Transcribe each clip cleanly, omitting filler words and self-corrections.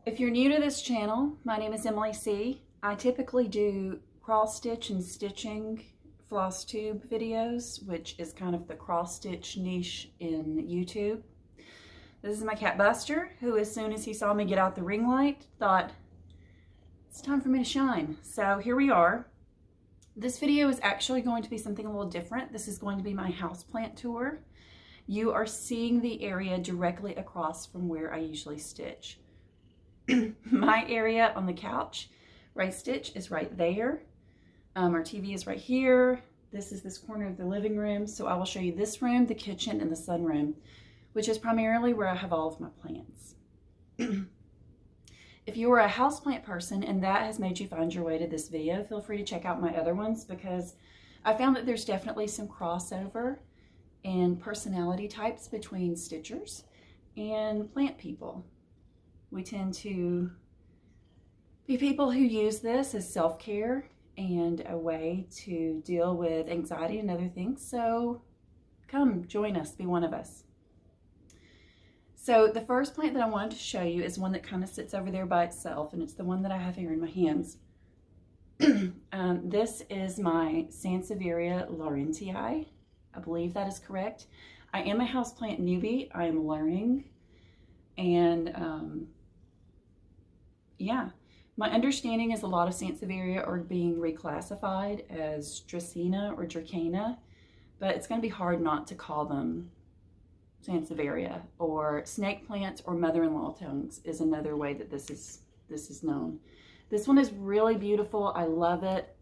If you're new to this channel, my name is Emily C. I typically do cross stitch and stitching floss tube videos, which is kind of the cross stitch niche in YouTube. This is my cat Buster, who as soon as he saw me get out the ring light, thought, it's time for me to shine. So here we are. This video is actually going to be something a little different. This is going to be my houseplant tour. You are seeing the area directly across from where I usually stitch. My area on the couch, where I stitch, is right there. Our TV is right here. This is this corner of the living room. So I will show you this room, the kitchen, and the sunroom, which is primarily where I have all of my plants. If you are a houseplant person and that has made you find your way to this video, feel free to check out my other ones because I found that there's definitely some crossover in personality types between stitchers and plant people. We tend to be people who use this as self-care and a way to deal with anxiety and other things. So come join us, be one of us. So the first plant that I wanted to show you is one that kind of sits over there by itself, and it's the one that I have here in my hands. This is my Sansevieria laurentii. I believe that is correct. I am a houseplant newbie. I am learning. And yeah, my understanding is a lot of Sansevieria are being reclassified as Dracaena or Dracaena, but it's going to be hard not to call them Sansevieria. Or snake plants or mother-in-law tongues is another way that this is known. This one is really beautiful. I love it.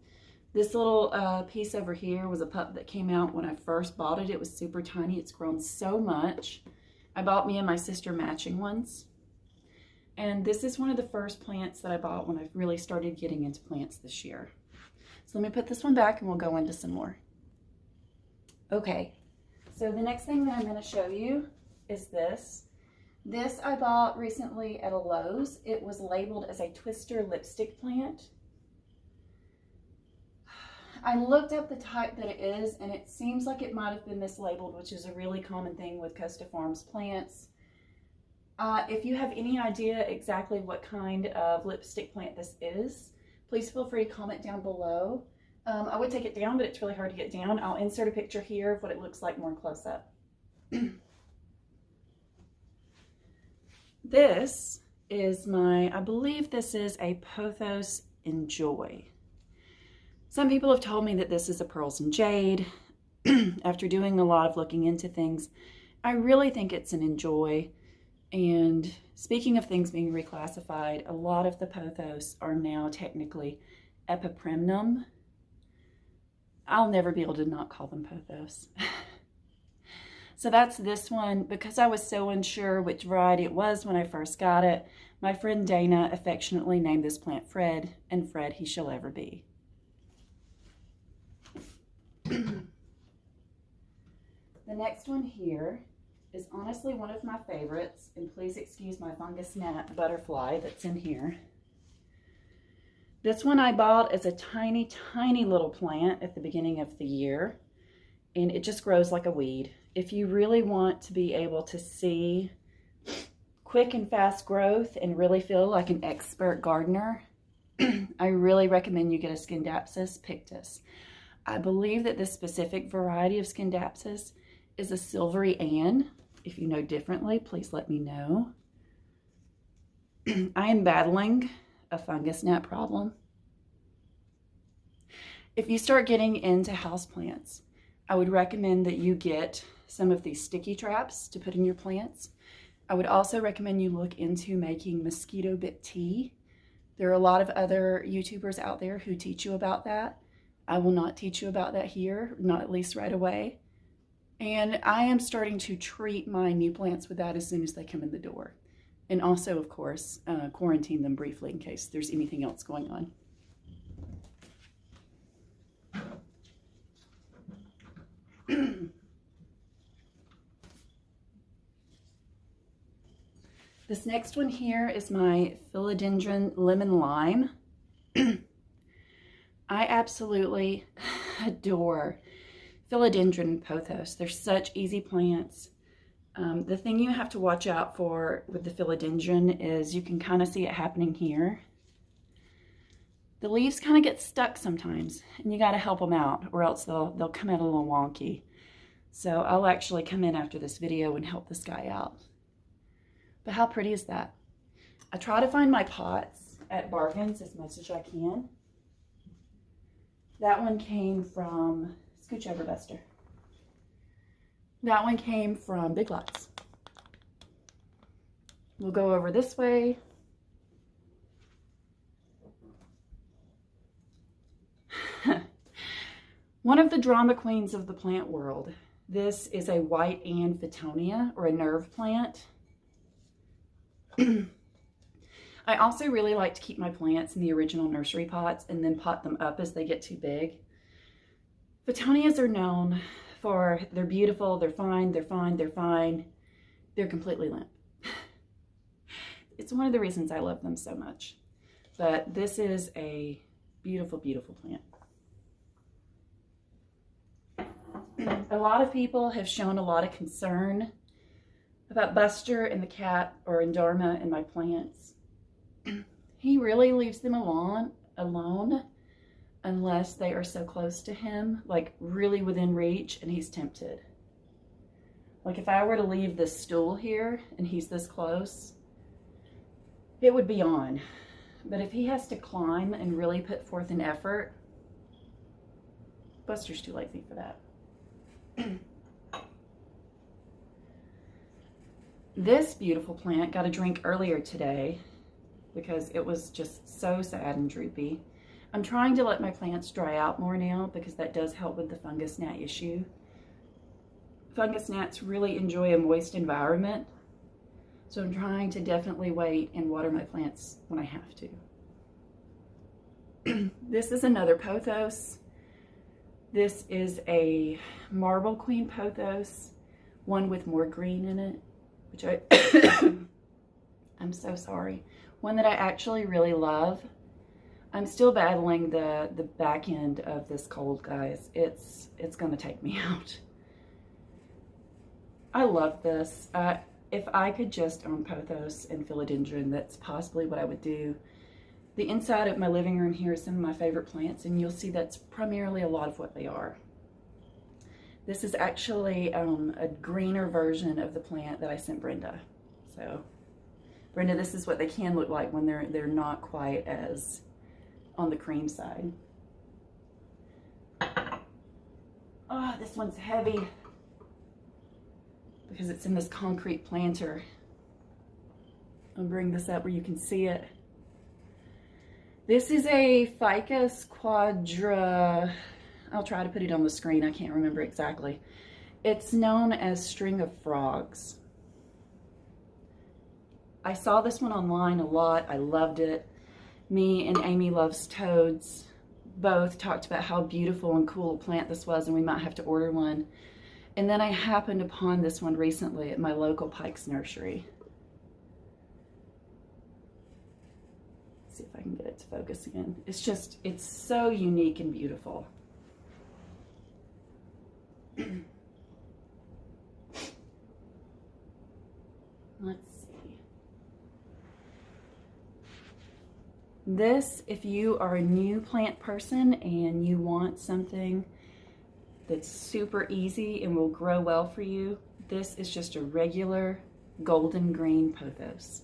This little piece over here was a pup that came out when I first bought it. It was super tiny. It's grown so much. I bought me and my sister matching ones. And this is one of the first plants that I bought when I really started getting into plants this year. So let me put this one back and we'll go into some more. Okay, so the next thing that I'm going to show you is this. This I bought recently at a Lowe's. It was labeled as a twister lipstick plant. I looked up the type that it is, and it seems like it might have been mislabeled, which is a really common thing with Costa Farms plants. If you have any idea exactly what kind of lipstick plant this is, please feel free to comment down below. I would take it down, but it's really hard to get down. I'll insert a picture here of what it looks like more close up. This is I believe this is a Pothos Enjoy. Some people have told me that this is a Pearls and Jade. After doing a lot of looking into things, I really think it's an Enjoy. And speaking of things being reclassified, a lot of the pothos are now technically epipremnum. I'll never be able to not call them pothos. So that's this one. Because I was so unsure which variety it was when I first got it, my friend Dana affectionately named this plant Fred, and Fred he shall ever be. The next one here is honestly one of my favorites, and please excuse my fungus gnat butterfly that's in here. This one I bought as a tiny, tiny little plant at the beginning of the year, and it just grows like a weed. If you really want to be able to see quick and fast growth and really feel like an expert gardener, I really recommend you get a Scindapsus pictus. I believe that this specific variety of Scindapsus is a Silvery Ann. If you know differently, please let me know. I am battling a fungus gnat problem. If you start getting into houseplants, I would recommend that you get some of these sticky traps to put in your plants. I would also recommend you look into making mosquito bit tea. There are a lot of other YouTubers out there who teach you about that. I will not teach you about that here, not at least right away. And I am starting to treat my new plants with that as soon as they come in the door. And also, of course, quarantine them briefly in case there's anything else going on. This next one here is my Philodendron Lemon Lime. I absolutely adore Philodendron pothos. They're such easy plants. The thing you have to watch out for with the philodendron is you can kind of see it happening here. The leaves kind of get stuck sometimes, and you got to help them out, or else they'll come out a little wonky. So I'll actually come in after this video and help this guy out. But how pretty is that? I try to find my pots at bargains as much as I can. That one came from, scooch over, Buster. That one came from Big Lots. We'll go over this way. One of the drama queens of the plant world. This is a white Ann Fittonia, or a nerve plant. I also really like to keep my plants in the original nursery pots and then pot them up as they get too big. Fittonias are known for, they're beautiful, they're fine, they're fine, they're fine. They're completely limp. It's one of the reasons I love them so much. But this is a beautiful, beautiful plant. A lot of people have shown a lot of concern about Buster and the cat, or Dharma, and my plants. He really leaves them alone unless they are so close to him, like really within reach, and he's tempted. Like if I were to leave this stool here and he's this close, it would be on. But if he has to climb and really put forth an effort, Buster's too lazy for that. This beautiful plant got a drink earlier today because it was just so sad and droopy. I'm trying to let my plants dry out more now because that does help with the fungus gnat issue. Fungus gnats really enjoy a moist environment, so I'm trying to definitely wait and water my plants when I have to. This is another pothos. This is a marble queen pothos, one with more green in it, which I'm so sorry. One that I actually really love. I'm still battling the back end of this cold, guys. It's gonna take me out. I love this. If I could just own pothos and philodendron, that's possibly what I would do. The inside of my living room here is some of my favorite plants, and you'll see that's primarily a lot of what they are. This is actually a greener version of the plant that I sent Brenda. So, Brenda, this is what they can look like when they're not quite as on the cream side. Oh, this one's heavy because it's in this concrete planter. I'll bring this up where you can see it. This is a Ficus quadra. I'll try to put it on the screen. I can't remember exactly. It's known as string of frogs. I saw this one online a lot. I loved it. Me and Amy Loves Toads both talked about how beautiful and cool a plant this was, and we might have to order one. And then I happened upon this one recently at my local Pike's Nursery. Let's see if I can get it to focus again. It's so unique and beautiful. Let's see. This, if you are a new plant person and you want something that's super easy and will grow well for you, this is just a regular golden green pothos.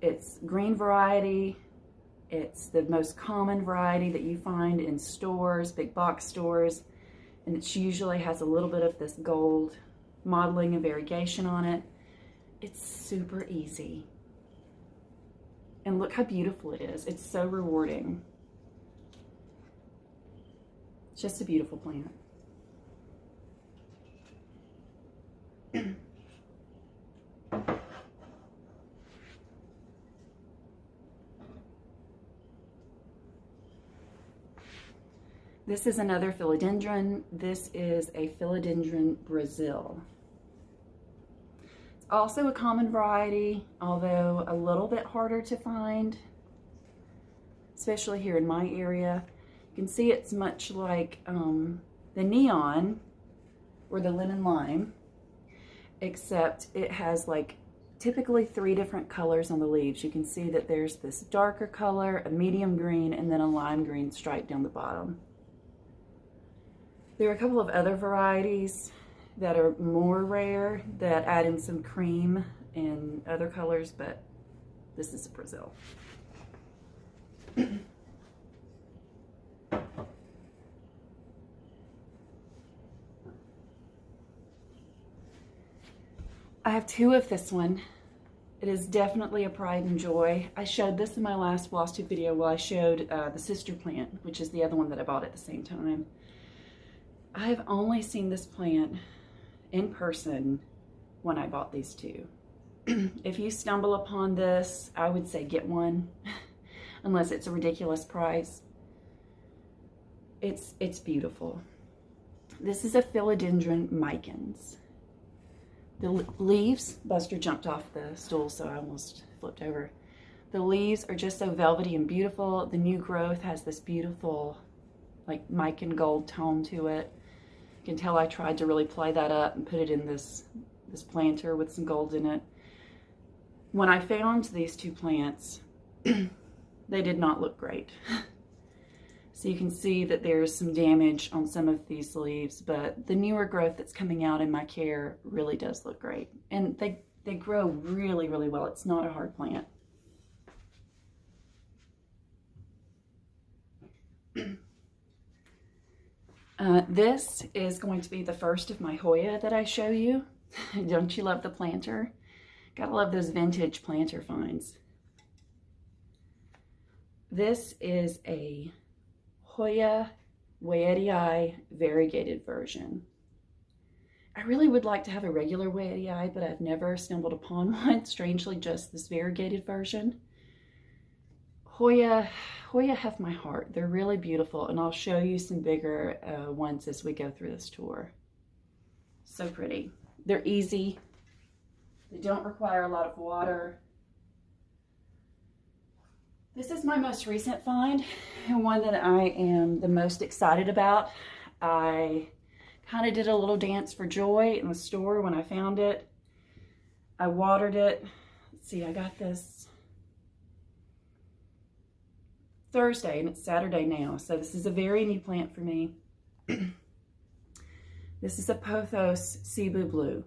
It's green variety. It's the most common variety that you find in stores, big box stores, and it usually has a little bit of this gold modeling and variegation on it. It's super easy. And look how beautiful it is. It's so rewarding. It's just a beautiful plant. This is another philodendron. This is a Philodendron Brazil. It's also a common variety, although a little bit harder to find, especially here in my area. You can see it's much like the neon, or the lemon lime, except it has like typically 3 different colors on the leaves. You can see that there's this darker color, a medium green, and then a lime green stripe down the bottom. There are a couple of other varieties that are more rare that add in some cream and other colors, but this is a Brazil. I have 2 of this one. It is definitely a pride and joy. I showed this in my last floss tube video. Well, I showed the sister plant, which is the other one that I bought at the same time. I've only seen this plant in person when I bought these 2. If you stumble upon this, I would say get one, unless it's a ridiculous price. It's beautiful. This is a Philodendron micans. The leaves, Buster jumped off the stool, so I almost flipped over. The leaves are just so velvety and beautiful. The new growth has this beautiful, like, mican gold tone to it. You can tell I tried to really play that up and put it in this planter with some gold in it. When I found these 2 plants, they did not look great. So you can see that there's some damage on some of these leaves, but the newer growth that's coming out in my care really does look great. And they grow really, really well. It's not a hard plant. This is going to be the first of my Hoya that I show you. Don't you love the planter? Gotta love those vintage planter finds. This is a Hoya Wayetii variegated version. I really would like to have a regular Wayetii, but I've never stumbled upon one. Strangely, just this variegated version. Hoya have my heart. They're really beautiful, and I'll show you some bigger ones as we go through this tour. So pretty. They're easy. They don't require a lot of water. This is my most recent find, and one that I am the most excited about. I kind of did a little dance for joy in the store when I found it. I watered it. Let's see, I got this Thursday, and it's Saturday now, so this is a very new plant for me. This is a Pothos Cebu Blue.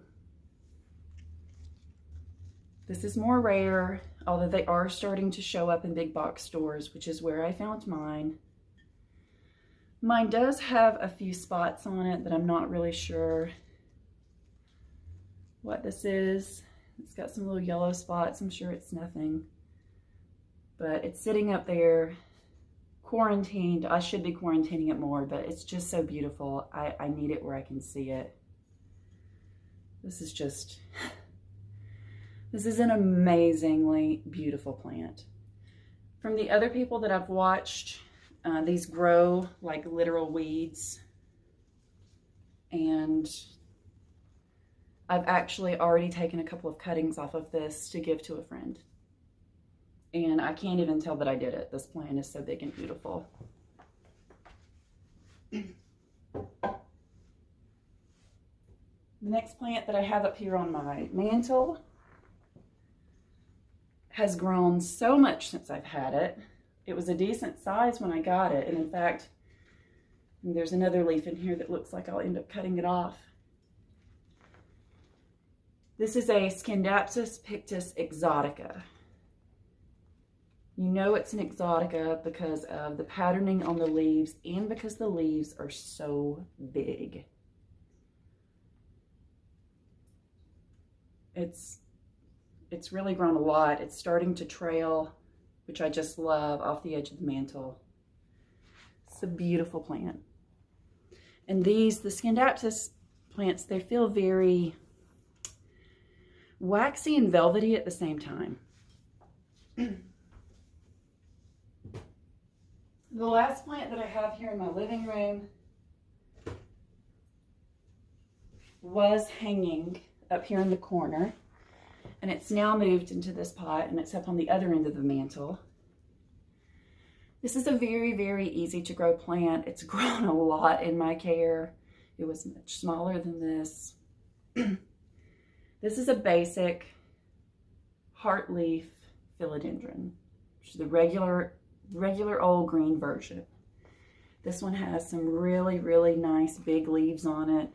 This is more rare, although they are starting to show up in big box stores, which is where I found mine. Mine does have a few spots on it that I'm not really sure what this is. It's got some little yellow spots. I'm sure it's nothing, but it's sitting up there quarantined. I should be quarantining it more, but it's just so beautiful. I need it where I can see it. This is just... This is an amazingly beautiful plant. From the other people that I've watched, these grow like literal weeds. And I've actually already taken a couple of cuttings off of this to give to a friend. And I can't even tell that I did it. This plant is so big and beautiful. The next plant that I have up here on my mantle has grown so much since I've had it. It was a decent size when I got it, and in fact, there's another leaf in here that looks like I'll end up cutting it off. This is a Scindapsus pictus exotica. You know it's an exotica because of the patterning on the leaves and because the leaves are so big. It's really grown a lot. It's starting to trail, which I just love, off the edge of the mantle. It's a beautiful plant. And these, the Scindapsus plants, they feel very waxy and velvety at the same time. The last plant that I have here in my living room was hanging up here in the corner, and it's now moved into this pot, and it's up on the other end of the mantle. This is a very, very easy to grow plant. It's grown a lot in my care. It was much smaller than this. This is a basic heartleaf philodendron, which is the regular old green version. This one has some really, really nice big leaves on it.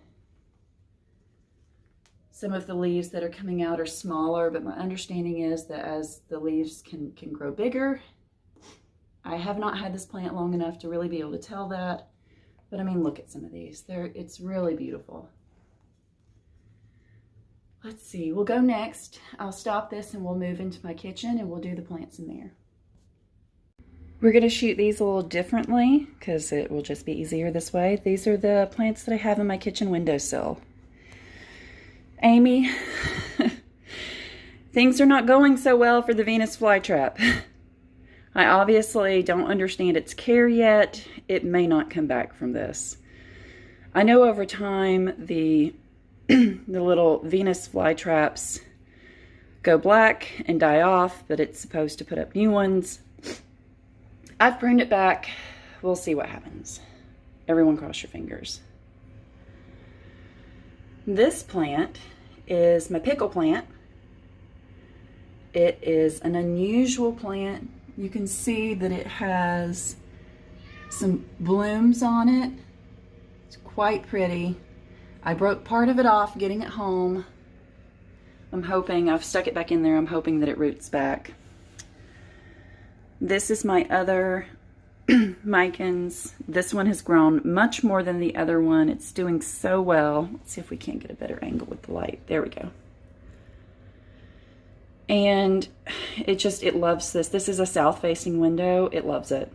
Some of the leaves that are coming out are smaller, but my understanding is that as the leaves can grow bigger. I have not had this plant long enough to really be able to tell that, but I mean, look at some of these. It's really beautiful. Let's see, we'll go next. I'll stop this and we'll move into my kitchen and we'll do the plants in there. We're gonna shoot these a little differently because it will just be easier this way. These are the plants that I have in my kitchen windowsill. Amy, things are not going so well for the Venus flytrap. I obviously don't understand its care yet. It may not come back from this. I know over time the little Venus flytraps go black and die off, but it's supposed to put up new ones. I've pruned it back. We'll see what happens. Everyone cross your fingers. This plant is my pickle plant. It is an unusual plant. You can see that it has some blooms on it. It's quite pretty. I broke part of it off getting it home. I'm hoping, I've stuck it back in there, I'm hoping that it roots back. This is my other Micans. This one has grown much more than the other one. It's doing so well. Let's see if we can't get a better angle with the light. There we go. And it loves this. This is a south-facing window. It loves it.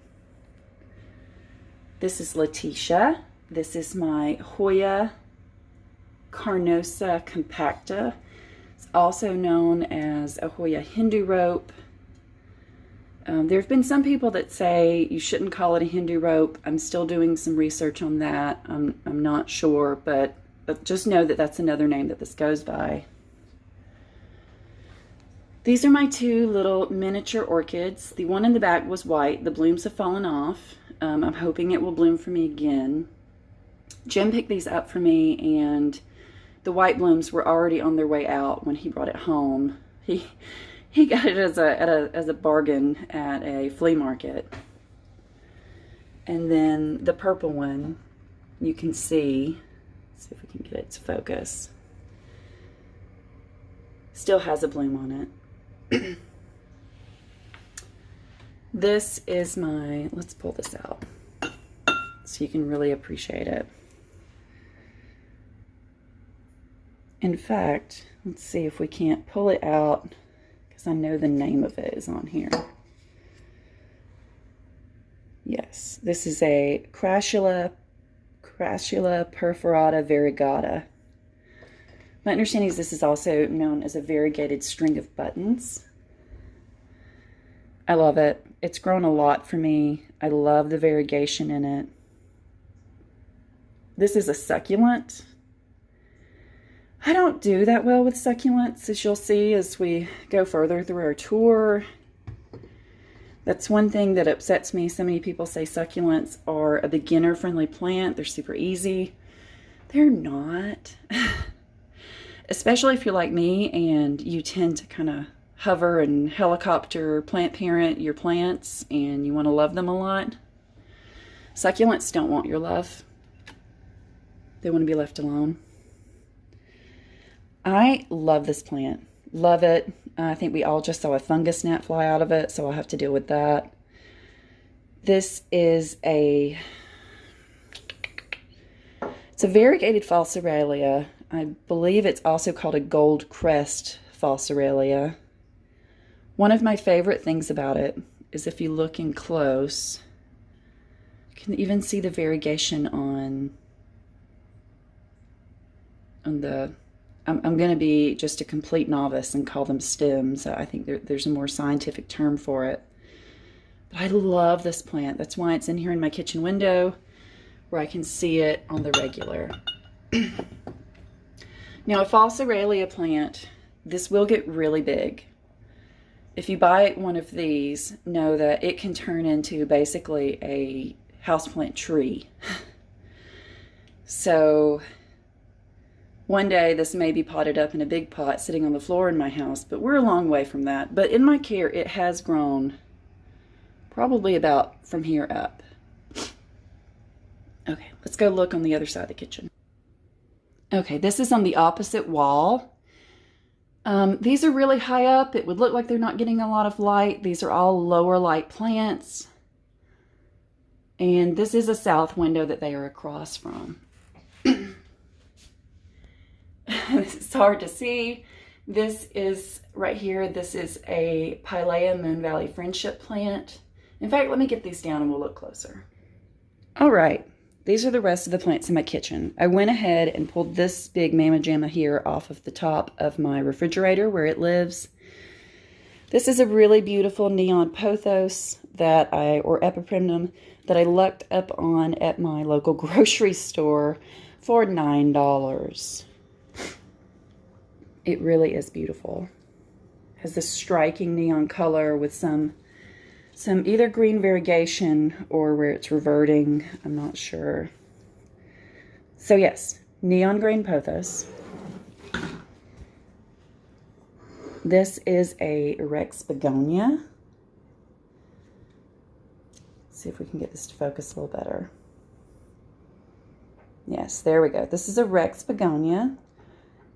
This is Letitia. This is my Hoya Carnosa compacta. It's also known as a Hoya Hindu rope. There have been some people that say you shouldn't call it a Hindu rope. I'm still doing some research on that. I'm not sure, but just know that that's another name that this goes by. These are my two little miniature orchids. The one in the back was white. The blooms have fallen off. I'm hoping it will bloom for me again. Jim picked these up for me, and the white blooms were already on their way out when he brought it home. He got it as a bargain at a flea market. And then the purple one, you can see, let's see if we can get it to focus, still has a bloom on it. This is my, let's pull this out so you can really appreciate it. In fact, let's see if we can't pull it out, because I know the name of it is on here. Yes, this is a Crassula perforata variegata. My understanding is this is also known as a variegated string of buttons. I love it. It's grown a lot for me. I love the variegation in it. This is a succulent. I don't do that well with succulents, as you'll see as we go further through our tour. That's one thing that upsets me. So many people say succulents are a beginner-friendly plant. They're super easy. They're not. Especially if you're like me and you tend to kind of hover and helicopter plant parent your plants and you want to love them a lot. Succulents don't want your love. They want to be left alone. I love this plant. Love it. I think we all just saw a fungus gnat fly out of it, so I'll have to deal with that. This is it's a variegated Falsaralia. I believe it's also called a gold crest Falsaralia. One of my favorite things about it is if you look in close, you can even see the variegation on the, I'm going to be just a complete novice and call them stems. I think there's a more scientific term for it. But I love this plant. That's why it's in here in my kitchen window where I can see it on the regular. Now, a Falsaralia plant, this will get really big. If you buy one of these, know that it can turn into basically a houseplant tree. So one day this may be potted up in a big pot sitting on the floor in my house, but we're a long way from that. But in my care, it has grown probably about from here up. Okay, let's go look on the other side of the kitchen. Okay, this is on the opposite wall. These are really high up. It would look like they're not getting a lot of light. These are all lower light plants. And this is a south window that they are across from. It's hard to see. This is right here. This is a Pilea Moon Valley Friendship plant. In fact, let me get these down and we'll look closer. All right, these are the rest of the plants in my kitchen. I went ahead and pulled this big Mamma Jamma here off of the top of my refrigerator where it lives. This is a really beautiful neon pothos or epiprimnum that I lucked up on at my local grocery store for $9. It really is beautiful. Has this striking neon color with some either green variegation or where it's reverting. I'm not sure. So yes, neon green pothos. This is a Rex begonia. Let's see if we can get this to focus a little better. Yes, there we go. This is a Rex begonia.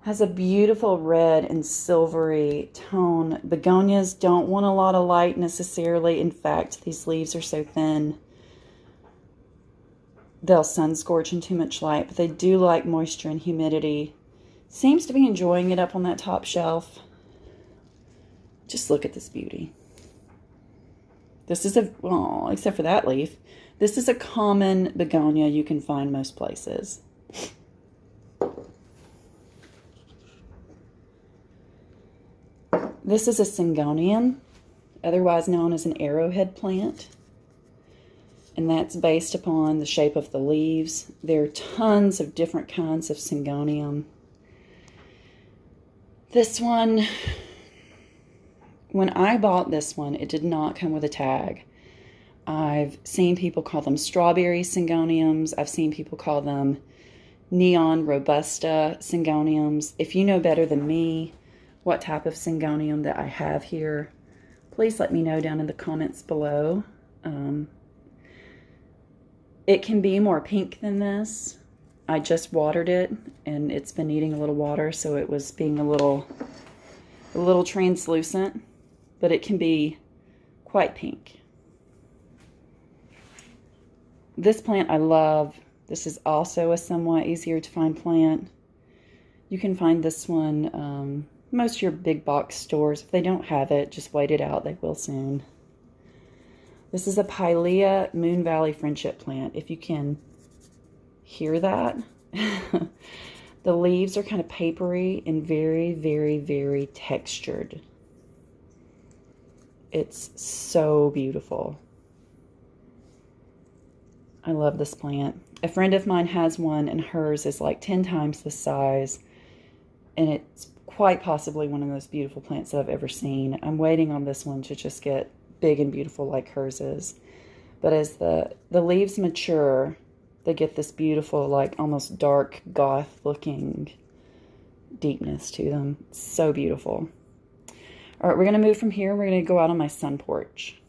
Has a beautiful red and silvery tone. Begonias don't want a lot of light necessarily. In fact, these leaves are so thin, they'll sun scorch in too much light, but they do like moisture and humidity. Seems to be enjoying it up on that top shelf. Just look at this beauty. This is well, except for that leaf, this is a common begonia you can find most places. This is a Syngonium, otherwise known as an arrowhead plant. And that's based upon the shape of the leaves. There are tons of different kinds of Syngonium. This one, when I bought this one, it did not come with a tag. I've seen people call them strawberry Syngoniums. I've seen people call them neon robusta Syngoniums. If you know better than me what type of Syngonium that I have here, please let me know down in the comments below. It can be more pink than this. I just watered it and it's been needing a little water, so it was being a little translucent, but it can be quite pink. This plant I love. This is also a somewhat easier to find plant. You can find this one most of your big box stores. If they don't have it, just wait it out. They will soon. This is a Pilea Moon Valley Friendship plant. If you can hear that. The leaves are kind of papery and very, very, very textured. It's so beautiful. I love this plant. A friend of mine has one and hers is like 10 times the size. And it's quite possibly one of the most beautiful plants that I've ever seen. I'm waiting on this one to just get big and beautiful like hers is. But as the leaves mature, they get this beautiful, like almost dark goth looking deepness to them. It's so beautiful. All right, we're going to move from here. We're going to go out on my sun porch.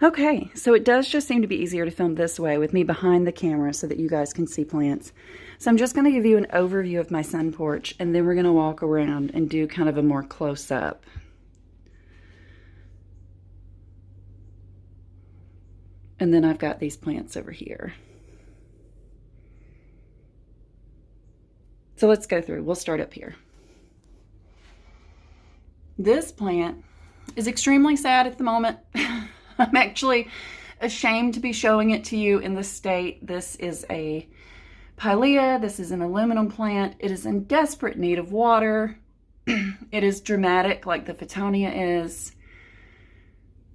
Okay, so it does just seem to be easier to film this way with me behind the camera so that you guys can see plants. So I'm just going to give you an overview of my sun porch, and then we're going to walk around and do kind of a more close-up. And then I've got these plants over here. So let's go through. We'll start up here. This plant is extremely sad at the moment. I'm actually ashamed to be showing it to you in this state. This is a Pilea. This is an aluminum plant. It is in desperate need of water. It is dramatic like the Fittonia is.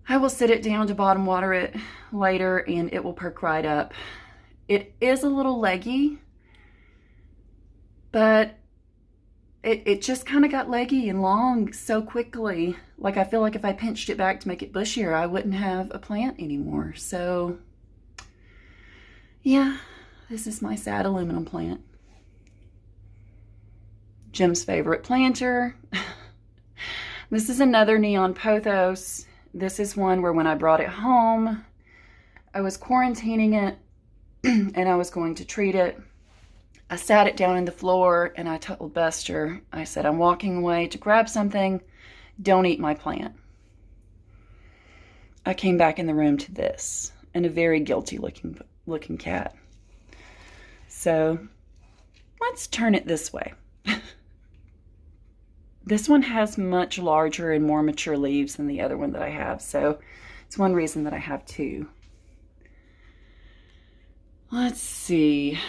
I will sit it down to bottom water it later and it will perk right up. It is a little leggy, but it just kind of got leggy and long so quickly. Like I feel like if I pinched it back to make it bushier, I wouldn't have a plant anymore. So yeah, This is my sad aluminum plant. Jim's favorite planter. This is another neon pothos. This is one where when I brought it home, I was quarantining it and I was going to treat it. I sat it down on the floor and I told Buster, I said, I'm walking away to grab something. Don't eat my plant. I came back in the room to this and a very guilty looking cat. So let's turn it this way. This one has much larger and more mature leaves than the other one that I have, so it's one reason that I have two. Let's see.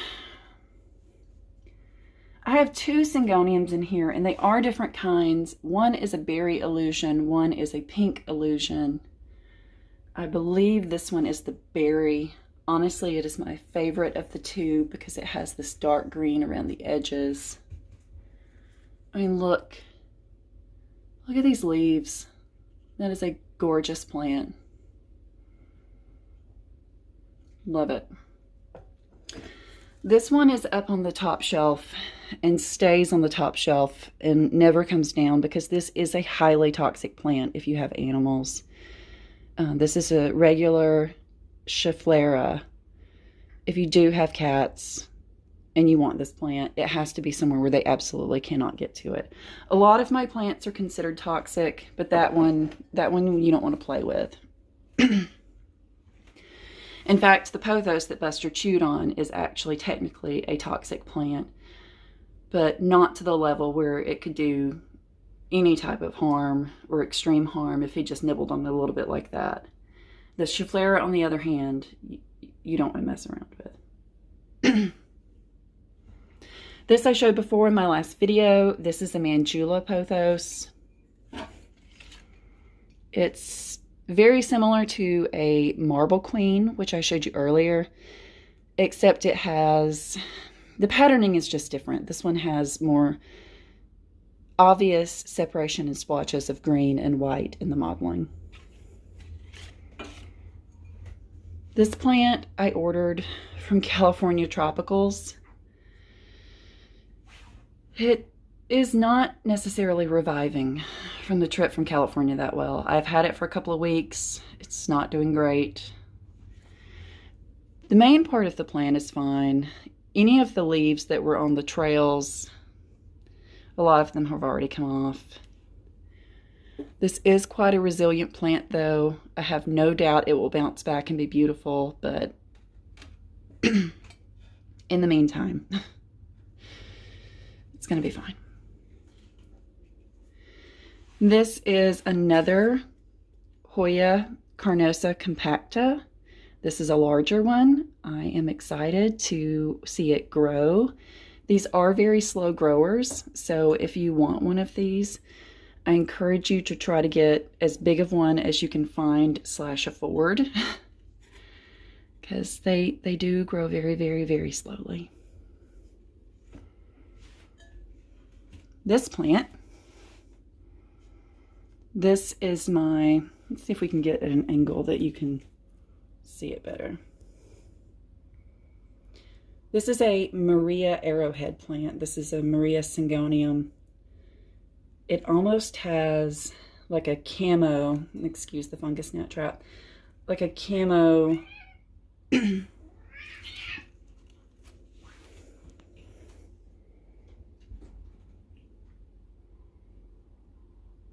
I have two Syngoniums in here, and they are different kinds. One is a berry illusion, one is a pink illusion. I believe this one is the berry. Honestly, it is my favorite of the two because it has this dark green around the edges. I mean, look at these leaves. That is a gorgeous plant. Love it. This one is up on the top shelf and stays on the top shelf and never comes down because this is a highly toxic plant if you have animals. This is a regular Schefflera. If you do have cats and you want this plant, it has to be somewhere where they absolutely cannot get to it. A lot of my plants are considered toxic, but that one you don't want to play with. In fact, the pothos that Buster chewed on is actually technically a toxic plant, but not to the level where it could do any type of harm or extreme harm if he just nibbled on it a little bit like that. The Schefflera, on the other hand, you don't want to mess around with. This I showed before in my last video. This is a Manjula pothos. It's very similar to a Marble Queen, which I showed you earlier, except it has, the patterning is just different. This one has more obvious separation and splotches of green and white in the modeling. This plant I ordered from California Tropicals. It is not necessarily reviving from the trip from California that well. I've had it for a couple of weeks. It's not doing great. The main part of the plant is fine. Any of the leaves that were on the trails, a lot of them have already come off. This is quite a resilient plant though. I have no doubt it will bounce back and be beautiful, but in the meantime, it's going to be fine. This is another Hoya Carnosa compacta. This is a larger one. I am excited to see it grow. These are very slow growers, so if you want one of these, I encourage you to try to get as big of one as you can find / afford, because they do grow very, very, very slowly. This plant, this is my, let's see if we can get at an angle that you can see it better. This is a Maria arrowhead plant. This is a Maria Syngonium. It almost has like a camo, excuse the fungus gnat trap, like a camo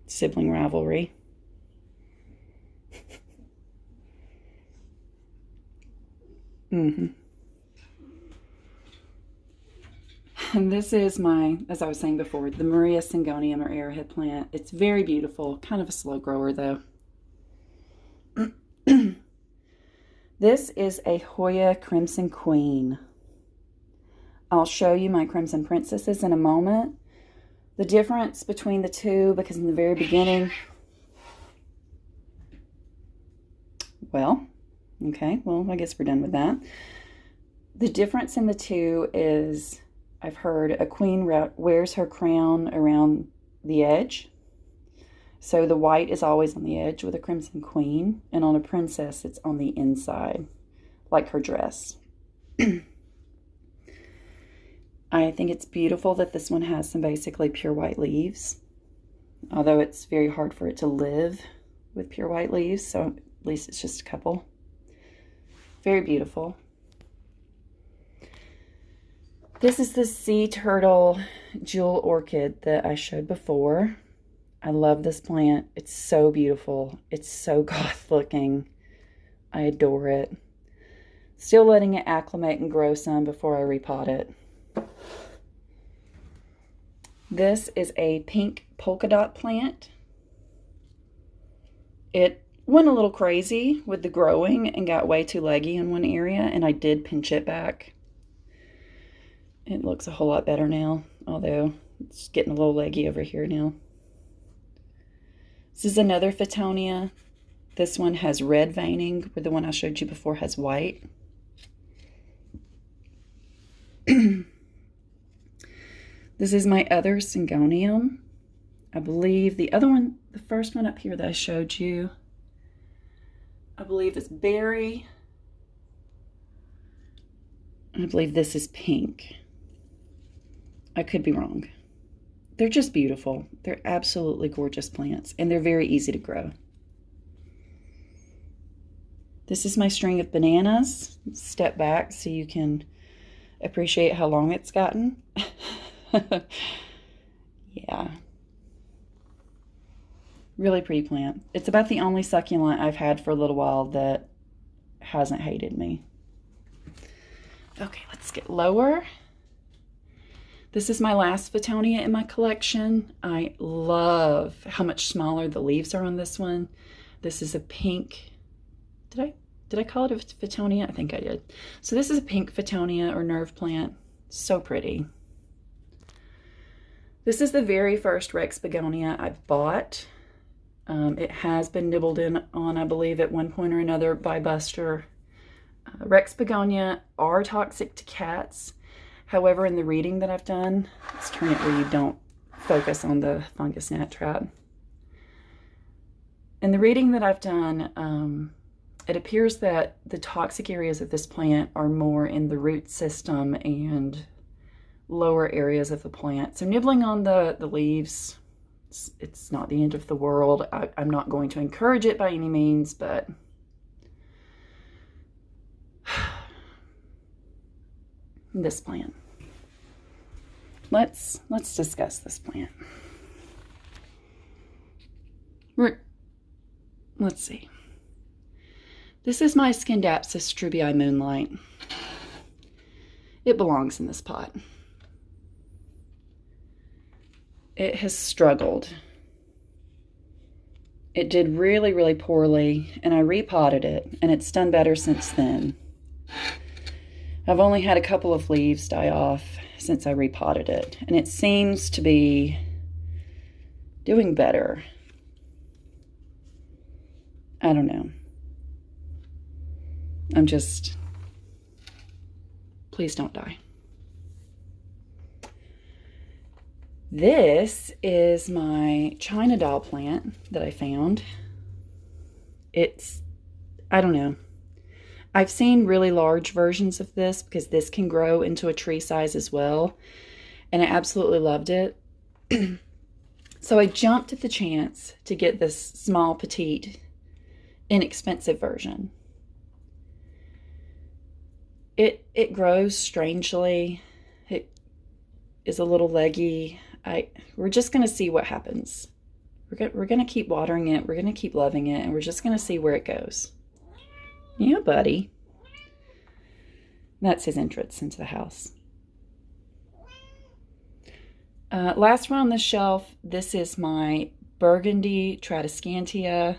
sibling rivalry. And this is my, as I was saying before, the Maria Syngonium or arrowhead plant. It's very beautiful, kind of a slow grower though. This is a Hoya Crimson Queen. I'll show you my Crimson Princesses in a moment. The difference between the two, because in the very beginning, well, okay, well, I guess we're done with that. The difference in the two is, I've heard a queen wears her crown around the edge. So the white is always on the edge with a crimson queen, and on a princess, it's on the inside, like her dress. I think it's beautiful that this one has some basically pure white leaves, although it's very hard for it to live with pure white leaves, so at least it's just a couple. Very beautiful. This is the sea turtle jewel orchid that I showed before. I love this plant. It's so beautiful. It's so goth looking. I adore it. Still letting it acclimate and grow some before I repot it. This is a pink polka dot plant. It went a little crazy with the growing and got way too leggy in one area, and I did pinch it back. It looks a whole lot better now, although it's getting a little leggy over here now. This is another Fittonia. This one has red veining, where the one I showed you before has white. This is my other Syngonium. I believe the other one, the first one up here that I showed you, I believe is berry. I believe this is pink. I could be wrong. They're just beautiful. They're absolutely gorgeous plants, and they're very easy to grow. This is my string of bananas. Step back so you can appreciate how long it's gotten. Yeah. Really pretty plant. It's about the only succulent I've had for a little while that hasn't hated me. Okay, let's get lower. This is my last Fittonia in my collection. I love how much smaller the leaves are on this one. This is a pink, did I call it a Fittonia? I think I did. So this is a pink Fittonia or nerve plant. So pretty. This is the very first Rex begonia I bought. It has been nibbled in on, I believe, at one point or another by Buster. Rex begonia are toxic to cats. However, in the reading that I've done, let's turn it where you don't focus on the fungus gnat trap. In the reading that I've done, it appears that the toxic areas of this plant are more in the root system and lower areas of the plant. So nibbling on the leaves, it's not the end of the world. I'm not going to encourage it by any means, but this plant. Let's discuss this plant. Let's see. This is my Scindapsus trubii moonlight. It belongs in this pot. It has struggled. It did really, really poorly, and I repotted it, and it's done better since then. I've only had a couple of leaves die off since I repotted it, and it seems to be doing better. I don't know. I'm just, please don't die. This is my China doll plant that I found. I don't know. I've seen really large versions of this because this can grow into a tree size as well. And I absolutely loved it. So I jumped at the chance to get this small, petite, inexpensive version. It grows strangely. It is a little leggy. We're just going to see what happens. We're going to keep watering it. We're going to keep loving it. And we're just going to see where it goes. Yeah, buddy. That's his entrance into the house. Last one on the shelf, this is my Burgundy Tradescantia,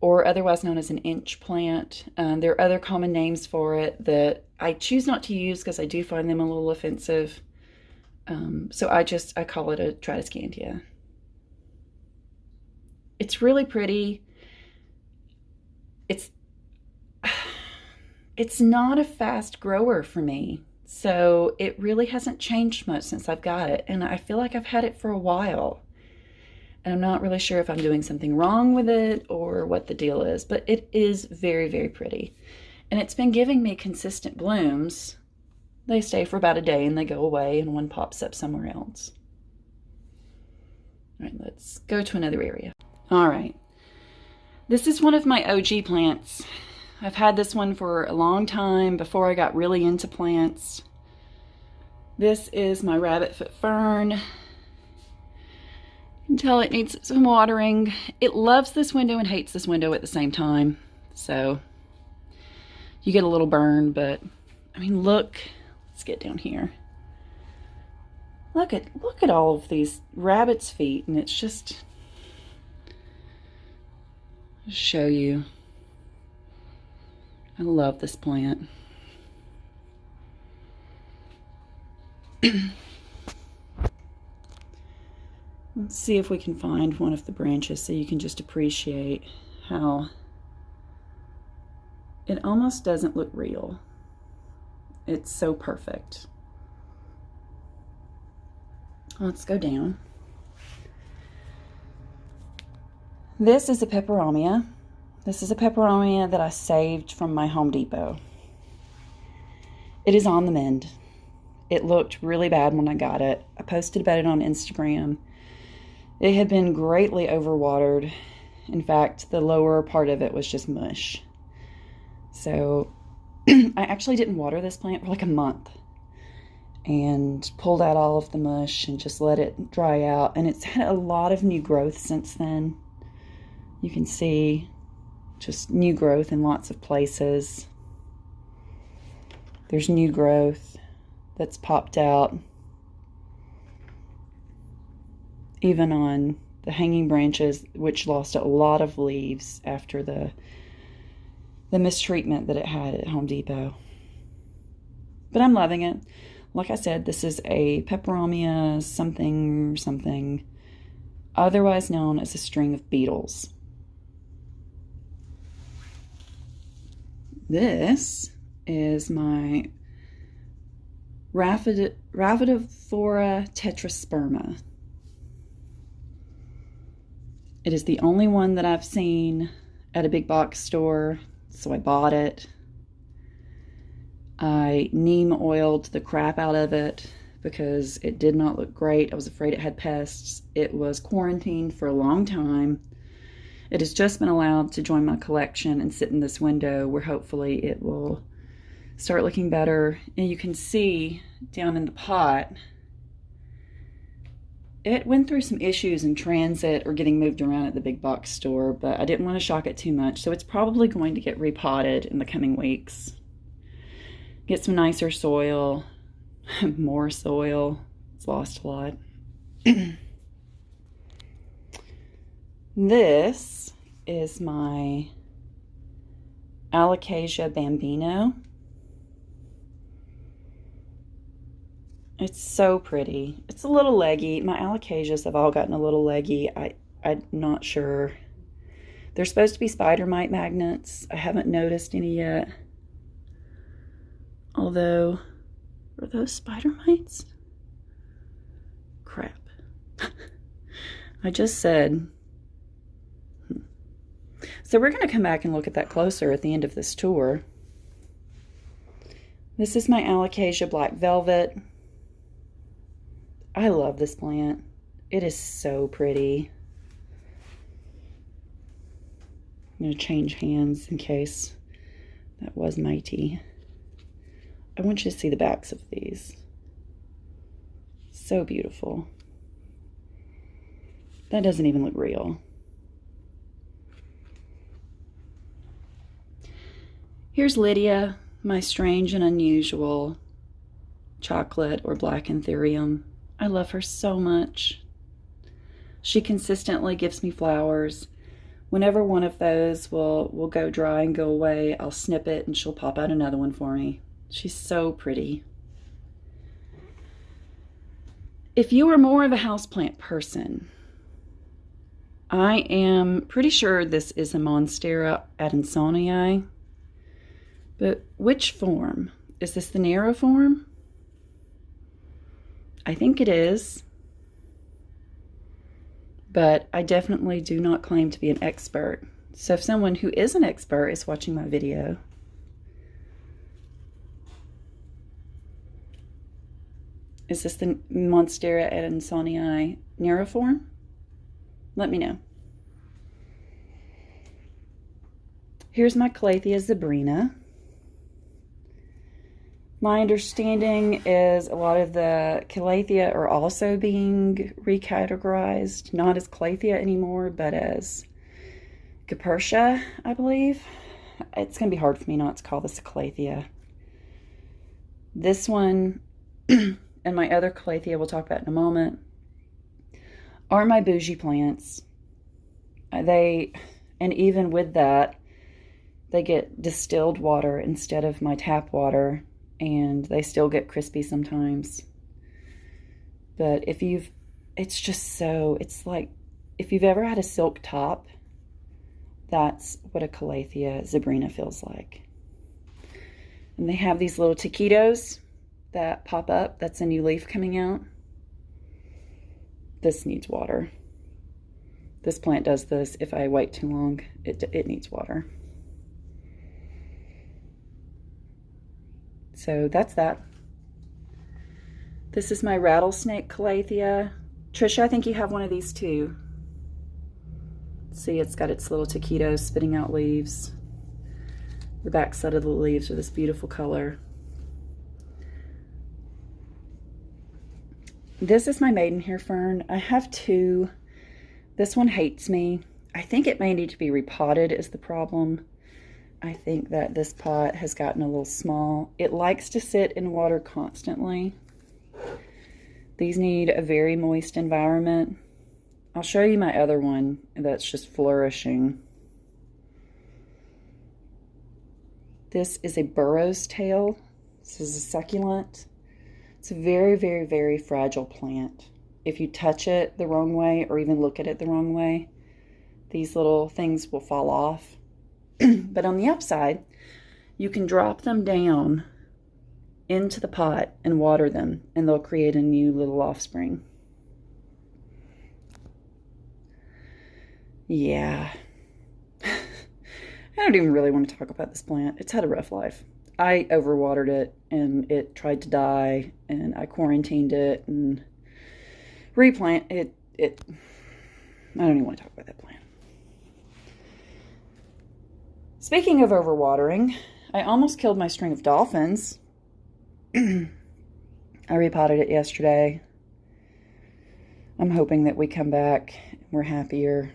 or otherwise known as an inch plant. There are other common names for it that I choose not to use because I do find them a little offensive. So I call it a Tradescantia. It's really pretty. It's not a fast grower for me. So it really hasn't changed much since I've got it. And I feel like I've had it for a while. And I'm not really sure if I'm doing something wrong with it or what the deal is. But it is very, very pretty. And it's been giving me consistent blooms They stay for about a day and they go away, and one pops up somewhere else. All right, let's go to another area. All right. This is one of my OG plants. I've had this one for a long time before I got really into plants. This is my rabbitfoot fern. You can tell it needs some watering. It loves this window and hates this window at the same time. So you get a little burn, but I mean, look, let's get down here. Look at all of these rabbit's feet, and it's just show you. I love this plant. Let's see if we can find one of the branches so you can just appreciate how it almost doesn't look real. It's so perfect. Let's go down. This is a peperomia. This is a peperomia that I saved from my Home Depot. It is on the mend. It looked really bad when I got it. I posted about it on Instagram. It had been greatly overwatered. In fact, the lower part of it was just mush. So I actually didn't water this plant for like a month and pulled out all of the mush and just let it dry out. And it's had a lot of new growth since then. You can see just new growth in lots of places. There's new growth that's popped out. Even on the hanging branches, which lost a lot of leaves after the mistreatment that it had at Home Depot. But I'm loving it. Like I said, this is a peperomia something, otherwise known as a string of beetles. This is my Rhaphidophora tetrasperma. It is the only one that I've seen at a big box store, so I bought it. I neem oiled the crap out of it because it did not look great. I was afraid it had pests. It was quarantined for a long time. It has just been allowed to join my collection and sit in this window where hopefully it will start looking better. And you can see down in the pot, it went through some issues in transit or getting moved around at the big box store, but I didn't want to shock it too much. So it's probably going to get repotted in the coming weeks. Get some nicer soil, more soil. It's lost a lot. This is my Alocasia bambino. It's so pretty. It's a little leggy. My alocasias have all gotten a little leggy. I'm not sure. They're supposed to be spider mite magnets. I haven't noticed any yet. Although, are those spider mites? Crap. I just said. So we're going to come back and look at that closer at the end of this tour. This is my Alocasia black velvet. I love this plant. It is so pretty. I'm going to change hands in case that was mighty. I want you to see the backs of these. So beautiful. That doesn't even look real. Here's Lydia, my strange and unusual chocolate or black anthurium. I love her so much. She consistently gives me flowers. Whenever one of those will go dry and go away, I'll snip it and she'll pop out another one for me. She's so pretty. If you are more of a houseplant person, I am pretty sure this is a Monstera adansonii. But which form? Is this the narrow form? I think it is. But I definitely do not claim to be an expert. So if someone who is an expert is watching my video, Is this the Monstera adansonii neuriform? Let me know. Here's my Calathea zebrina. My understanding is a lot of the Calathea are also being recategorized, not as Calathea anymore, but as Guipercia, I believe. It's going to be hard for me not to call this a Calathea. This one and my other Calathea we'll talk about in a moment are my bougie plants. And even with that, they get distilled water instead of my tap water, and they still get crispy sometimes. But it's like, if you've ever had a silk top, that's what a Calathea zebrina feels like. And they have these little taquitos that pop up. That's a new leaf coming out. This needs water. This plant does this. If I wait too long, it needs water. So that's that. This is my rattlesnake Calathea. Trisha, I think you have one of these too. See, it's got its little taquitos spitting out leaves. The back side of the leaves are this beautiful color. This is my maidenhair fern. I have two. This one hates me. I think it may need to be repotted is the problem. I think that this pot has gotten a little small. It likes to sit in water constantly. These need a very moist environment. I'll show you my other one that's just flourishing. This is a burro's tail. This is a succulent. It's a very, very, very fragile plant. If you touch it the wrong way or even look at it the wrong way, these little things will fall off. But on the upside, you can drop them down into the pot and water them, and they'll create a new little offspring. Yeah. I don't even really want to talk about this plant. It's had a rough life. I overwatered it, and it tried to die, and I quarantined it and replant it. I don't even want to talk about that plant. Speaking of overwatering, I almost killed my string of dolphins. I repotted it yesterday. I'm hoping that we come back and we're happier.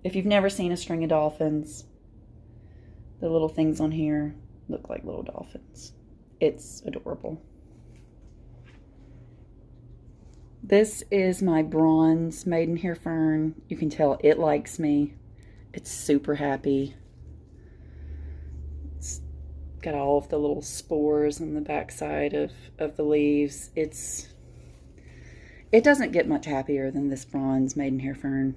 If you've never seen a string of dolphins, the little things on here look like little dolphins. It's adorable. This is my bronze maidenhair fern. You can tell it likes me. It's super happy. It's got all of the little spores on the backside of the leaves. It doesn't get much happier than this bronze maidenhair fern.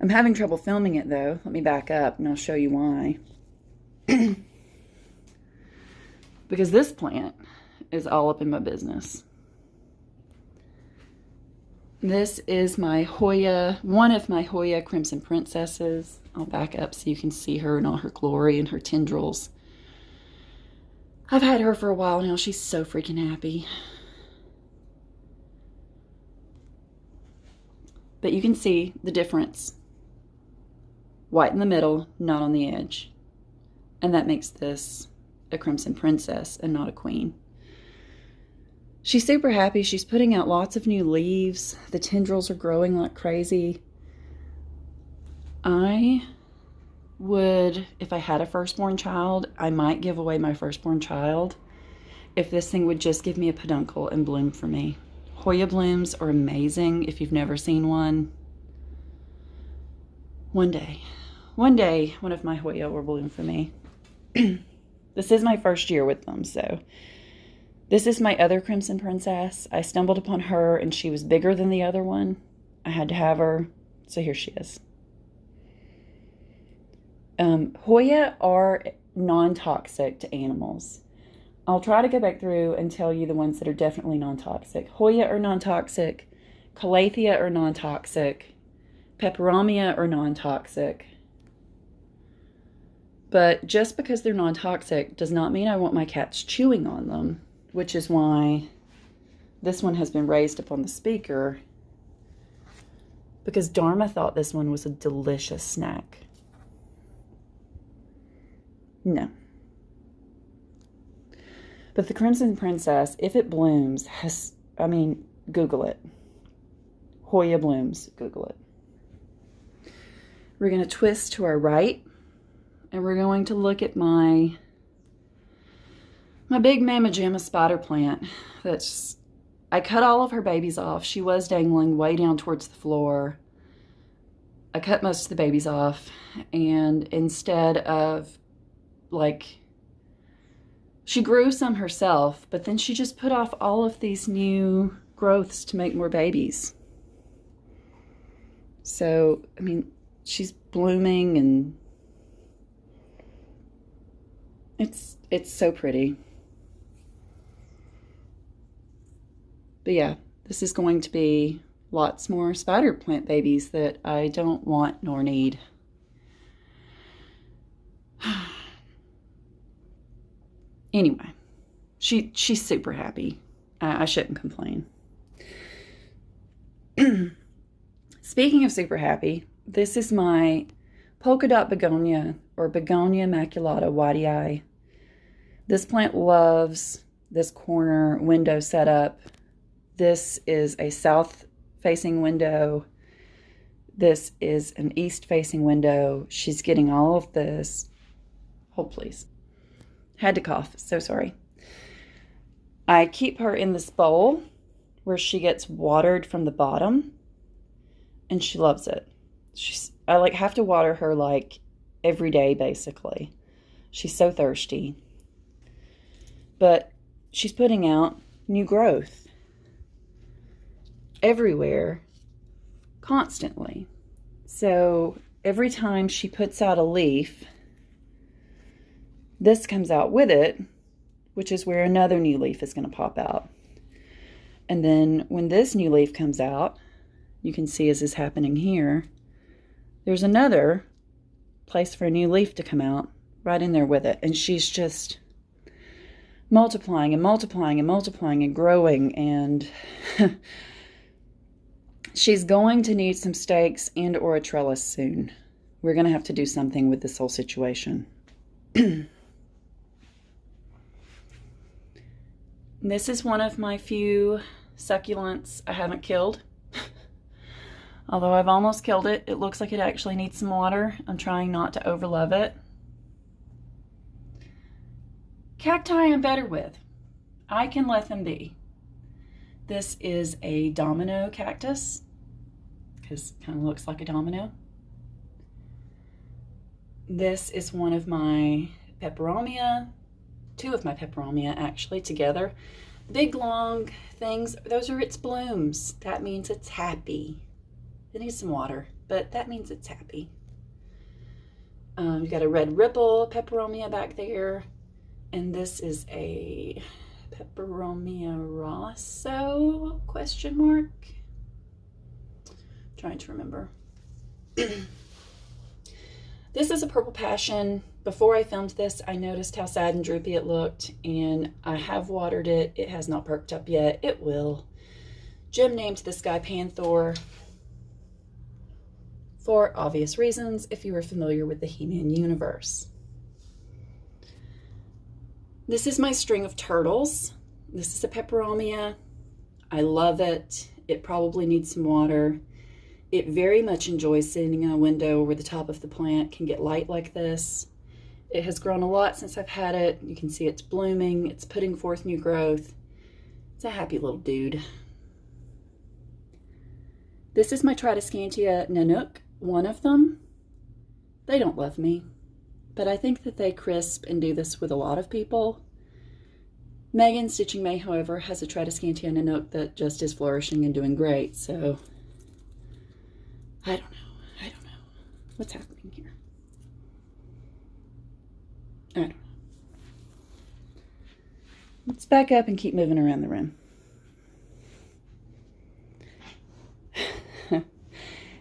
I'm having trouble filming it though. Let me back up and I'll show you why. Because this plant is all up in my business. This is my Hoya, one of my Hoya Crimson Princesses. I'll back up so you can see her in all her glory and her tendrils. I've had her for a while now. She's so freaking happy. But you can see the difference. White in the middle, not on the edge. And that makes this a Crimson Princess and not a queen. She's super happy. She's putting out lots of new leaves. The tendrils are growing like crazy. I would, if I had a firstborn child, I might give away my firstborn child if this thing would just give me a peduncle and bloom for me. Hoya blooms are amazing if you've never seen one. One day, one of my Hoya will bloom for me. This is my first year with them, so... This is my other Crimson Princess. I stumbled upon her and she was bigger than the other one. I had to have her, so here she is. Hoya are non-toxic to animals. I'll try to go back through and tell you the ones that are definitely non-toxic. Hoya are non-toxic. Calathea are non-toxic. Peperomia are non-toxic. But just because they're non-toxic does not mean I want my cats chewing on them, which is why this one has been raised up on the speaker, because Dharma thought this one was a delicious snack. No. But the Crimson Princess, if it blooms, Google it. Hoya blooms, Google it. We're going to twist to our right, and we're going to look at my big Mama Jamma spider plant. I cut all of her babies off. She was dangling way down towards the floor. I cut most of the babies off, and instead of, she grew some herself, but then she just put off all of these new growths to make more babies. So, she's blooming, and it's so pretty. But yeah, this is going to be lots more spider plant babies that I don't want nor need. Anyway, she's super happy. I shouldn't complain. Speaking of super happy, this is my polka dot begonia, or Begonia maculata whitey. This plant loves this corner window setup. This is a south-facing window. This is an east-facing window. She's getting all of this. Hold, please. Had to cough. So sorry. I keep her in this bowl where she gets watered from the bottom, and she loves it. I have to water her every day, basically. She's so thirsty. But she's putting out new growth everywhere, constantly. So every time she puts out a leaf, this comes out with it, which is where another new leaf is going to pop out. And then when this new leaf comes out, you can see as is happening here, there's another place for a new leaf to come out right in there with it. And she's just multiplying and multiplying and multiplying and growing. And she's going to need some stakes and or a trellis soon. We're going to have to do something with this whole situation. This is one of my few succulents I haven't killed. Although I've almost killed it. It looks like it actually needs some water. I'm trying not to overlove it. Cacti I'm better with. I can let them be. This is a domino cactus, because it kind of looks like a domino. This is one of my peperomia, two of my peperomia actually together. The big long things, those are its blooms. That means it's happy. It needs some water, but that means it's happy. You've got a red ripple peperomia back there, and this is a peperomia rosso, question mark. Trying to remember. This is a purple passion. Before I filmed this, I noticed how sad and droopy it looked, and I have watered it. It has not perked up yet. It will. Jim named this guy Panther for obvious reasons, if you are familiar with the He-Man universe. This is my string of turtles. This is a peperomia. I love it. It probably needs some water. It very much enjoys sitting in a window where the top of the plant can get light like this. It has grown a lot since I've had it. You can see it's blooming. It's putting forth new growth. It's a happy little dude. This is my Tridescantia Nanook, one of them. They don't love me, but I think that they crisp and do this with a lot of people. Megan Stitching May, however, has a Tridescantia Nanook that just is flourishing and doing great, so I don't know. What's happening here? I don't know. Let's back up and keep moving around the room.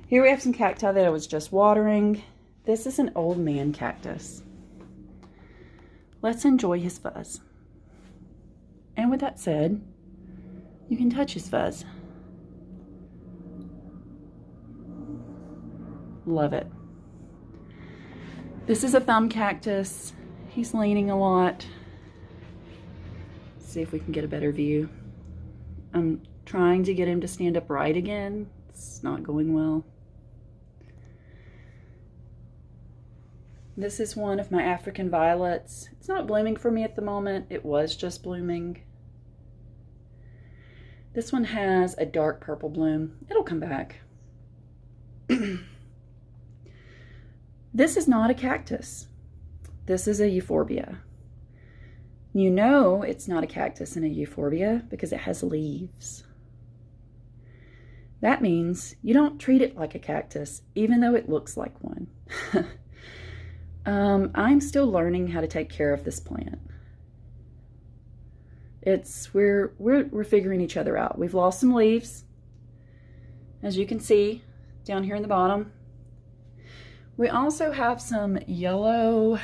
Here we have some cacti that I was just watering. This is an old man cactus. let's enjoy his fuzz. And with that said, you can touch his fuzz. Love it. This is a thumb cactus. He's leaning a lot. Let's see if we can get a better view. I'm trying to get him to stand upright again. It's not going well. This is one of my African violets. It's not blooming for me at the moment. It was just blooming. This one has a dark purple bloom. It'll come back. This is not a cactus. This is a euphorbia. You know it's not a cactus and a euphorbia because it has leaves. That means you don't treat it like a cactus, even though it looks like one. I'm still learning how to take care of this plant. We're figuring each other out. We've lost some leaves, as you can see down here in the bottom. We also have some yellow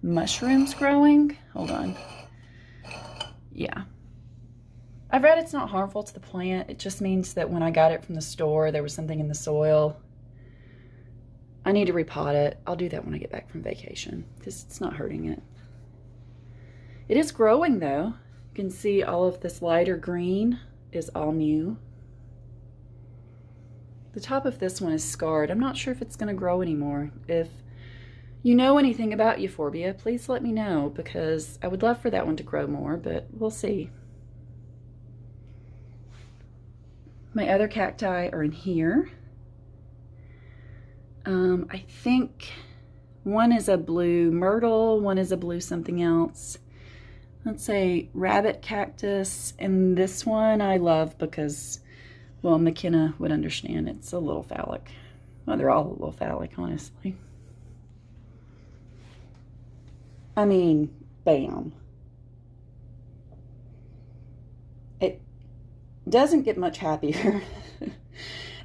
mushrooms growing. Hold on. Yeah. I've read it's not harmful to the plant. It just means that when I got it from the store, there was something in the soil. I need to repot it. I'll do that when I get back from vacation because it's not hurting it. It is growing though. You can see all of this lighter green is all new. The top of this one is scarred. I'm not sure if it's going to grow anymore. If you know anything about euphorbia, please let me know because I would love for that one to grow more, but we'll see. My other cacti are in here. I think one is a blue myrtle, one is a blue something else. Let's say rabbit cactus, and this one I love because, well, McKenna would understand. It's a little phallic. Well, they're all a little phallic, honestly. I mean, bam. It doesn't get much happier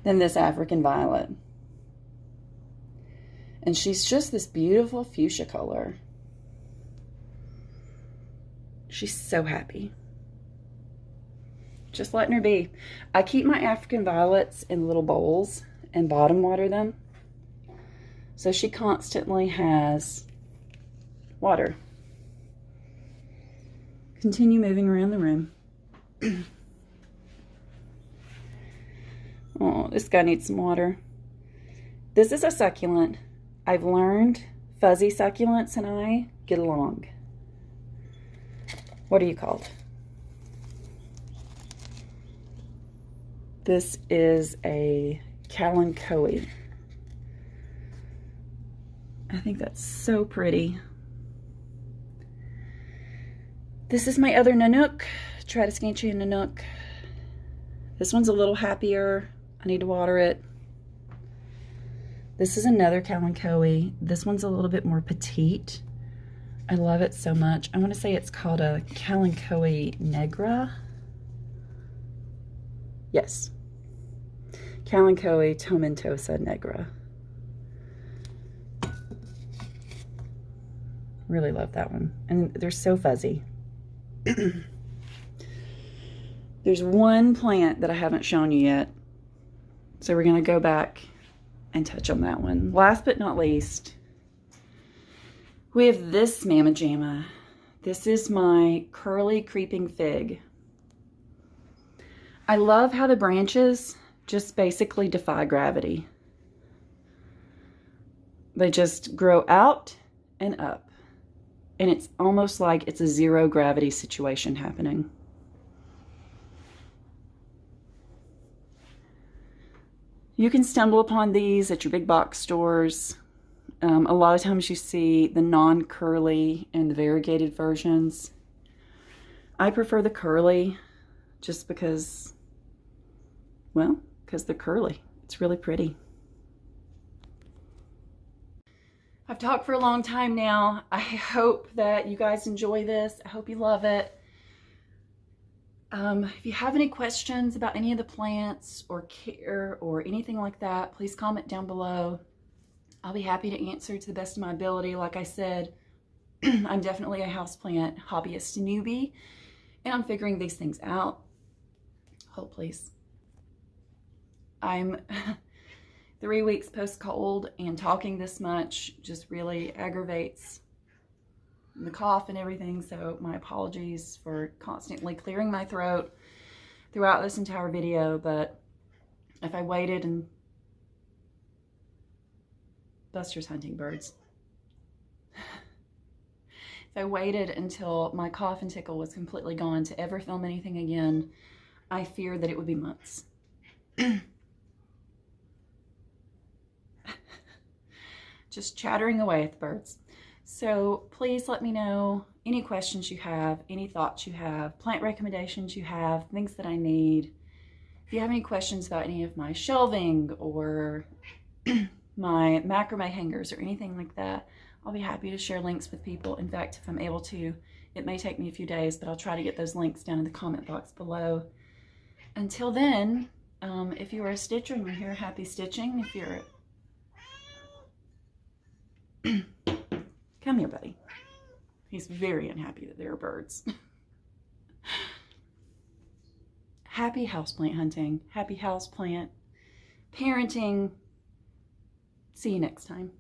than this African violet. And she's just this beautiful fuchsia color. She's so happy. Just letting her be. I keep my African violets in little bowls and bottom water them. So she constantly has water. Continue moving around the room. Oh, this guy needs some water. This is a succulent. I've learned fuzzy succulents and I get along. What are you called? This is a kalanchoe. I think that's so pretty. This is my other Nanook, Tradescantia Nanook. This one's a little happier. I need to water it. This is another kalanchoe. This one's a little bit more petite. I love it so much. I want to say it's called a kalanchoe negra. Yes. Kalanchoe tomentosa negra. Really love that one. And they're so fuzzy. There's one plant that I haven't shown you yet. So we're going to go back and touch on that one. Last but not least, we have this Mamma Jamma. This is my curly creeping fig. I love how the branches just basically defy gravity. They just grow out and up. And it's almost like it's a zero gravity situation happening. You can stumble upon these at your big box stores. A lot of times you see the non-curly and the variegated versions. I prefer the curly just because, well, because they're curly. It's really pretty. I've talked for a long time now. I hope that you guys enjoy this. I hope you love it. If you have any questions about any of the plants or care or anything like that, please comment down below. I'll be happy to answer to the best of my ability. Like I said, I'm definitely a houseplant hobbyist newbie, and I'm figuring these things out. Hold please. I'm 3 weeks post cold, and talking this much just really aggravates the cough and everything, so my apologies for constantly clearing my throat throughout this entire video. But if I waited, and Buster's hunting birds. If I waited until my cough and tickle was completely gone to ever film anything again, I fear that it would be months. Just chattering away at the birds. So please let me know any questions you have, any thoughts you have, plant recommendations you have, things that I need. If you have any questions about any of my shelving or my macrame hangers or anything like that, I'll be happy to share links with people. In fact, if I'm able to, it may take me a few days, but I'll try to get those links down in the comment box below. Until then, if you are a stitcher and you're here, happy stitching. If you're come here, buddy. He's very unhappy that there are birds. Happy houseplant hunting, happy houseplant parenting. See you next time.